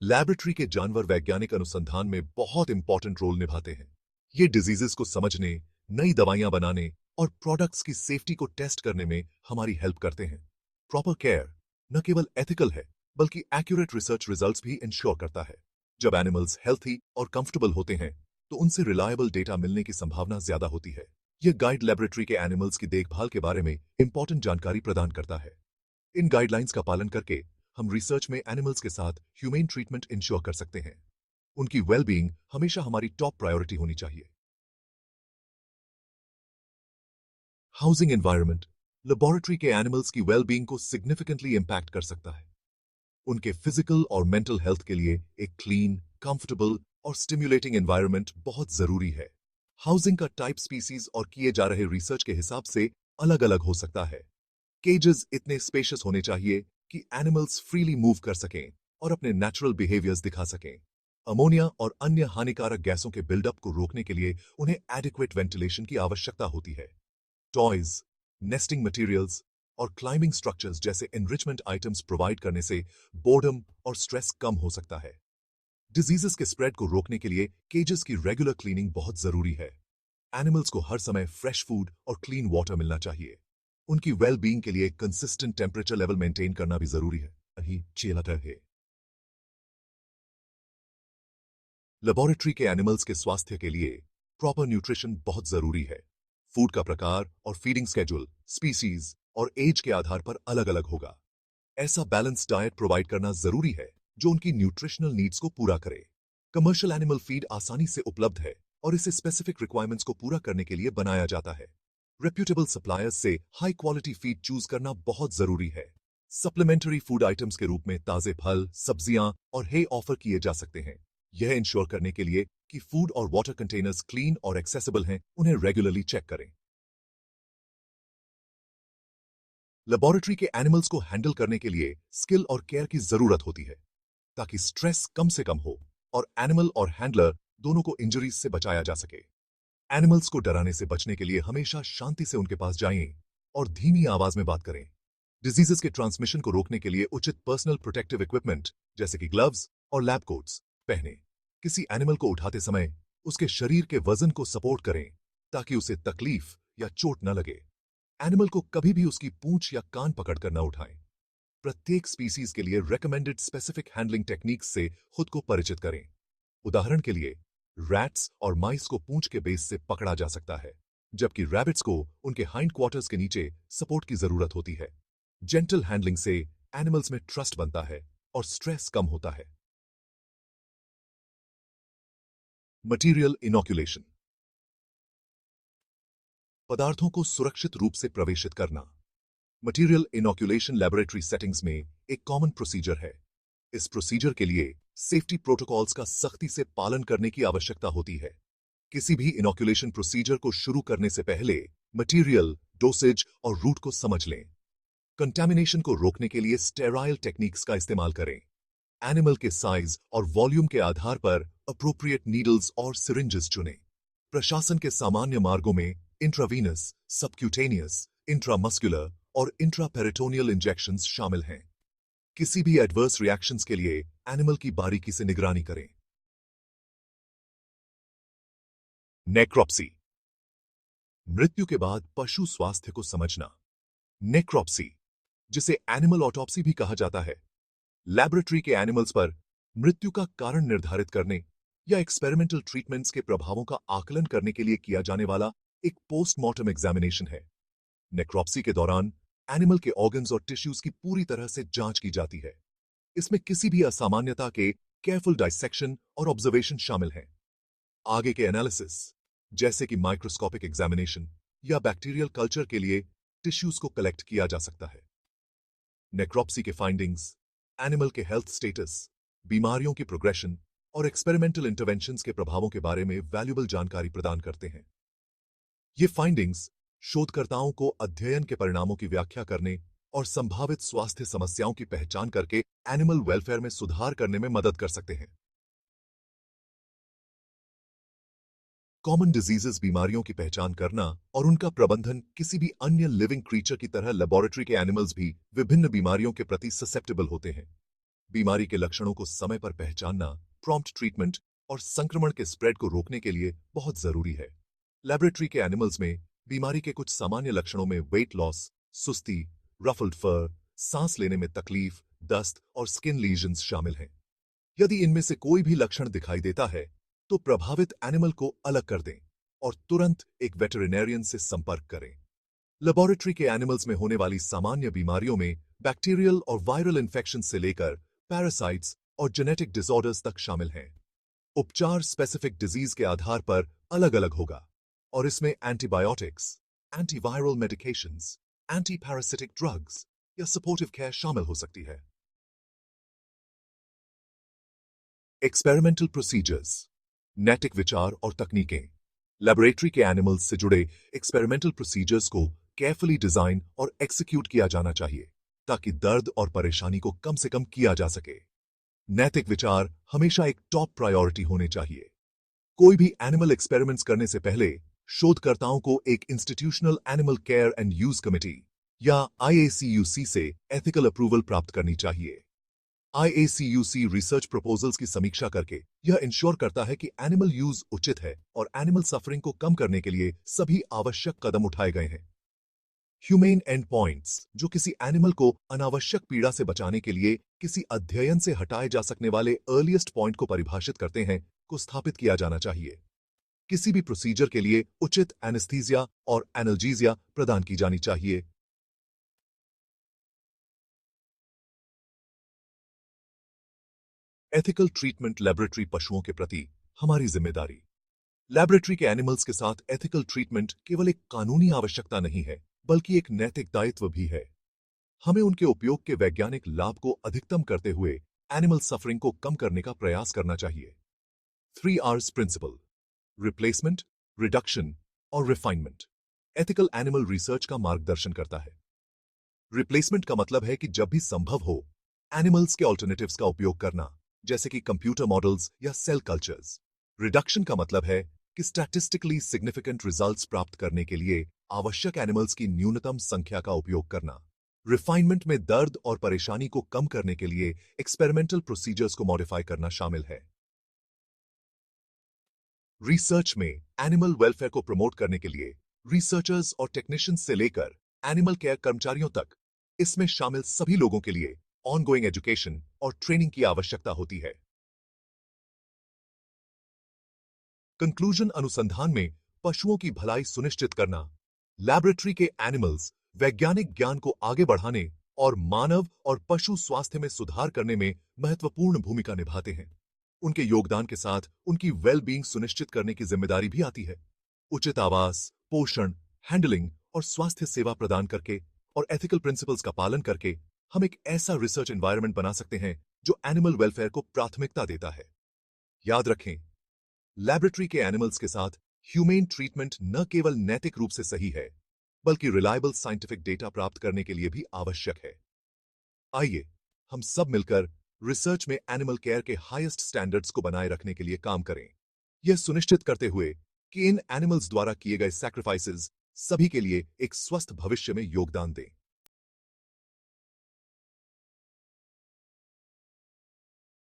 Laboratory के जानवर वैज्ञानिक अनुसंधान में बहुत इंपॉर्टेंट रोल निभाते हैं। ये डिजीजेस को समझने, नई दवाइयां बनाने और प्रोडक्ट्स की सेफ्टी को टेस्ट करने में हमारी हेल्प करते हैं। प्रॉपर केयर न केवल एथिकल है, बल्कि एक्यूरेट रिसर्च रिजल्ट्स भी इंश्योर करता है। जब एनिमल्स हेल्थी और कंफर्टेबल होते हैं, तो उनसे रिलायबल डेटा मिलने की संभावना ज्यादा होती है। यह गाइड लैबोरेटरी के एनिमल्स की देखभाल के बारे में इंपॉर्टेंट जानकारी प्रदान करता है। इन गाइडलाइंस का पालन करके हम रिसर्च में एनिमल्स के साथ ह्यूमेन ट्रीटमेंट इंश्योर कर सकते हैं। उनकी वेलबींग हमेशा हमारी टॉप प्रायोरिटी होनी चाहिए। हाउसिंग एनवायरनमेंट लेबोरेटरी के एनिमल्स की वेलबींग को सिग्निफिकेंटली इंपैक्ट कर सकता है। उनके फिजिकल और मेंटल हेल्थ के लिए एक क्लीन, कंफर्टेबल और स्टिम्युलेटिंग एनवायरनमेंट बहुत जरूरी है। हाउसिंग का टाइप, स्पीसीज और किए जा रहे रिसर्च के हिसाब से अलग अलग हो सकता है। केजेस इतने स्पेशियस होने चाहिए कि एनिमल्स फ्रीली मूव कर सकें और अपने नेचुरल बिहेवियर्स दिखा सकें। अमोनिया और अन्य हानिकारक गैसों के बिल्डअप को रोकने के लिए उन्हें एडिक्वेट वेंटिलेशन की आवश्यकता होती है। टॉयज, नेस्टिंग मटेरियल्स और क्लाइंबिंग स्ट्रक्चर्स जैसे एनरिचमेंट आइटम्स प्रोवाइड करने से बोर्डम और स्ट्रेस कम हो सकता है। डिजीजेस के स्प्रेड को रोकने के लिए केजेस की रेगुलर क्लीनिंग बहुत जरूरी है। एनिमल्स को हर समय फ्रेश फूड और क्लीन वाटर मिलना चाहिए। उनकी वेल बीइंग के लिए कंसिस्टेंट टेम्परेचर लेवल मेंटेन करना भी जरूरी है। अही चेला है। लेबोरेटरी के एनिमल्स के स्वास्थ्य के लिए प्रॉपर न्यूट्रिशन बहुत जरूरी है। फूड का प्रकार और फीडिंग स्केड्यूल स्पीसीज और एज के आधार पर अलग अलग होगा। ऐसा बैलेंस डाइट प्रोवाइड करना जरूरी है जो उनकी न्यूट्रिशनल नीड्स को पूरा करे। कमर्शियल एनिमल फीड आसानी से उपलब्ध है और इसे स्पेसिफिक रिक्वायरमेंट्स को पूरा करने के लिए बनाया जाता है। रेप्यूटेबल सप्लायर्स से हाई क्वालिटी फीड चूज करना बहुत जरूरी है। सप्लीमेंट्री फूड आइटम्स के रूप में ताजे फल, सब्जियां और हे ऑफर किए जा सकते हैं। यह इंश्योर करने के लिए कि फूड और वाटर कंटेनर्स क्लीन और एक्सेसिबल हैं, उन्हें रेगुलरली चेक करें। लेबोरेटरी के एनिमल्स को हैंडल करने के लिए स्किल और केयर की जरूरत होती है, ताकि स्ट्रेस कम से कम हो और एनिमल और हैंडलर दोनों को इंजरीज से बचाया जा सके। एनिमल्स को डराने से बचने के लिए हमेशा शांति से उनके पास जाएं और धीमी आवाज में बात करें। डिजीजेस के ट्रांसमिशन को रोकने के लिए उचित पर्सनल प्रोटेक्टिव इक्विपमेंट जैसे कि ग्लव्स और लैब कोट्स पहने। किसी एनिमल को उठाते समय उसके शरीर के वजन को सपोर्ट करें ताकि उसे तकलीफ या चोट न लगे। एनिमल को कभी भी उसकी पूंछ या कान पकड़कर न उठाएं। प्रत्येक स्पीसीज के लिए रेकमेंडेड स्पेसिफिक हैंडलिंग टेक्निक्स से खुद को परिचित करें। उदाहरण के लिए रैट्स और माइस को पूंछ के बेस से पकड़ा जा सकता है, जबकि रैबिट्स को उनके हाइंड क्वार्टर्स के नीचे सपोर्ट की जरूरत होती है। जेंटल हैंडलिंग से एनिमल्स में ट्रस्ट बनता है और स्ट्रेस कम होता है। मटीरियल इनोक्यूलेशन, पदार्थों को सुरक्षित रूप से प्रवेशित करना। मटीरियल इनोक्यूलेशन लेबोरेटरी सेटिंग्स में एक कॉमन प्रोसीजर है। इस प्रोसीजर के लिए सेफ्टी प्रोटोकॉल्स का सख्ती से पालन करने की आवश्यकता होती है। किसी भी इनोक्यूलेशन प्रोसीजर को शुरू करने से पहले मटीरियल, डोसेज और रूट को समझ लें। कंटामिनेशन को रोकने के लिए स्टेराइल टेक्निक्स का इस्तेमाल करें। एनिमल के साइज और वॉल्यूम के आधार पर अप्रोप्रिएट नीडल्स और सिरिंजेस चुनें। प्रशासन के सामान्य मार्गों में इंट्रावीनस, सबक्यूटेनियस, इंट्रामस्कुलर और इंट्रापेरिटोनियल इंजेक्शंस शामिल हैं। किसी भी एडवर्स रिएक्शंस के लिए एनिमल की बारीकी से निगरानी करें। नेक्रोप्सी, मृत्यु के बाद पशु स्वास्थ्य को समझना। नेक्रोप्सी, जिसे एनिमल ऑटोप्सी भी कहा जाता है, लैबोरेटरी के एनिमल्स पर मृत्यु का कारण निर्धारित करने या एक्सपेरिमेंटल ट्रीटमेंट्स के प्रभावों का आकलन करने के लिए किया जाने वाला एक पोस्टमार्टम एग्जामिनेशन है। नेक्रोप्सी के दौरान एनिमल के ऑर्गन्स और टिश्यूज की पूरी तरह से जांच की जाती है। इसमें किसी भी असामान्यता के केयरफुल डाइसेक्शन और ऑब्जर्वेशन शामिल हैं। आगे के एनालिसिस जैसे कि माइक्रोस्कोपिक एग्जामिनेशन या बैक्टीरियल कल्चर के लिए टिश्यूज को कलेक्ट किया जा सकता है। नेक्रोप्सी के फाइंडिंग्स एनिमल के हेल्थ स्टेटस, बीमारियों की प्रोग्रेशन और एक्सपेरिमेंटल इंटरवेंशंस के प्रभावों के बारे में वैल्यूएबल जानकारी प्रदान करते हैं। ये फाइंडिंग्स शोधकर्ताओं को अध्ययन के परिणामों की व्याख्या करने और संभावित स्वास्थ्य समस्याओं की पहचान करके एनिमल वेलफेयर में सुधार करने में मदद कर सकते हैं। कॉमन डिजीजेस, बीमारियों की पहचान करना और उनका प्रबंधन। किसी भी अन्य लिविंग क्रीचर की तरह लेबोरेटरी के एनिमल्स भी विभिन्न बीमारियों के प्रति ससेप्टेबल होते हैं। बीमारी के लक्षणों को समय पर पहचानना, प्रॉम्प्ट ट्रीटमेंट और संक्रमण के स्प्रेड को रोकने के लिए बहुत जरूरी है। लेबोरेटरी के एनिमल्स में बीमारी के कुछ सामान्य लक्षणों में वेट लॉस, सुस्ती, रफल्ड फर, सांस लेने में तकलीफ, दस्त और स्किन लीजन्स शामिल हैं। यदि इनमें से कोई भी लक्षण दिखाई देता है, तो प्रभावित एनिमल को अलग कर दें और तुरंत एक वेटरिनेरियन से संपर्क करें। लेबोरेटरी के एनिमल्स में होने वाली सामान्य बीमारियों में बैक्टीरियल और वायरल इन्फेक्शन से लेकर पैरासाइट्स और जेनेटिक डिसऑर्डर्स तक शामिल हैं। उपचार स्पेसिफिक डिजीज के आधार पर अलग-अलग होगा और इसमें antibiotics, antiviral medications, anti parasitic drugs या सपोर्टिव केयर शामिल हो सकती है। एक्सपेरिमेंटल प्रोसीजर्स, नैतिक विचार और तकनीकें। लेबोरेटरी के एनिमल्स से जुड़े एक्सपेरिमेंटल प्रोसीजर्स को केयरफुली डिजाइन और एक्सिक्यूट किया जाना चाहिए ताकि दर्द और परेशानी को कम से कम किया जा सके। नैतिक विचार हमेशा एक टॉप प्रायोरिटी होने चाहिए। कोई भी एनिमल एक्सपेरिमेंट्स करने से पहले शोधकर्ताओं को एक institutional animal care and use committee या IACUC से एथिकल अप्रूवल प्राप्त करनी चाहिए। IACUC रिसर्च प्रपोजल्स की समीक्षा करके यह इंश्योर करता है कि एनिमल यूज उचित है और एनिमल सफरिंग को कम करने के लिए सभी आवश्यक कदम उठाए गए हैं। ह्यूमेन एंड पॉइंट्स, जो किसी एनिमल को अनावश्यक पीड़ा से बचाने के लिए किसी अध्ययन से हटाए जा सकने वाले अर्लीस्ट पॉइंट को परिभाषित करते हैं, को स्थापित किया जाना चाहिए। किसी भी प्रोसीजर के लिए उचित एनेस्थीसिया और एनाल्जीसिया प्रदान की जानी चाहिए। एथिकल ट्रीटमेंट लेबोरेटरी पशुओं के प्रति हमारी जिम्मेदारी। लेबोरेटरी के एनिमल्स के साथ एथिकल ट्रीटमेंट केवल एक कानूनी आवश्यकता नहीं है, बल्कि एक नैतिक दायित्व भी है। हमें उनके उपयोग के वैज्ञानिक लाभ को अधिकतम करते हुए एनिमल सफरिंग को कम करने का प्रयास करना चाहिए। 3 R's प्रिंसिपल: रिप्लेसमेंट, रिडक्शन और रिफाइनमेंट एथिकल एनिमल रिसर्च का मार्गदर्शन करता है। रिप्लेसमेंट का मतलब है कि जब भी संभव हो, एनिमल्स के ऑल्टरनेटिव्स का उपयोग करना, जैसे कि कंप्यूटर मॉडल्स या सेल कल्चर्स। रिडक्शन का मतलब है कि स्टैटिस्टिकली सिग्निफिकेंट रिजल्ट्स प्राप्त करने के लिए आवश्यक एनिमल्स की न्यूनतम संख्या का उपयोग करना। रिफाइनमेंट में दर्द और परेशानी को कम करने के लिए एक्सपेरिमेंटल प्रोसीजर्स को मॉडिफाई करना शामिल है। रिसर्च में एनिमल वेलफेयर को प्रमोट करने के लिए रिसर्चर्स और टेक्नीशियंस से लेकर एनिमल केयर कर्मचारियों तक, इसमें शामिल सभी लोगों के लिए ऑनगोइंग एजुकेशन और ट्रेनिंग की आवश्यकता होती है। कंक्लूजन: अनुसंधान में पशुओं की भलाई सुनिश्चित करना, लैबोरेटरी के एनिमल्स वैज्ञानिक ज्ञान को आगे बढ़ाने और मानव और पशु स्वास्थ्य में सुधार करने में महत्वपूर्ण भूमिका निभाते हैं। उनके योगदान के साथ उनकी वेल बीइंग सुनिश्चित करने की जिम्मेदारी भी आती है। उचित आवास, पोषण, हैंडलिंग और स्वास्थ्य सेवा प्रदान करके और एथिकल प्रिंसिपल्स का पालन करके हम एक ऐसा रिसर्च एनवायरनमेंट बना सकते हैं जो एनिमल वेलफेयर को प्राथमिकता देता है। याद रखें, लैबोरेटरी के एनिमल्स के साथ ह्यूमेन ट्रीटमेंट न केवल नैतिक रूप से सही है, बल्कि रिलायबल साइंटिफिक डेटा प्राप्त करने के लिए भी आवश्यक है। आइए हम सब मिलकर रिसर्च में एनिमल केयर के हाईएस्ट स्टैंडर्ड्स को बनाए रखने के लिए काम करें, यह सुनिश्चित करते हुए कि इन एनिमल्स द्वारा किए गए सैक्रिफाइसेस सभी के लिए एक स्वस्थ भविष्य में योगदान दें।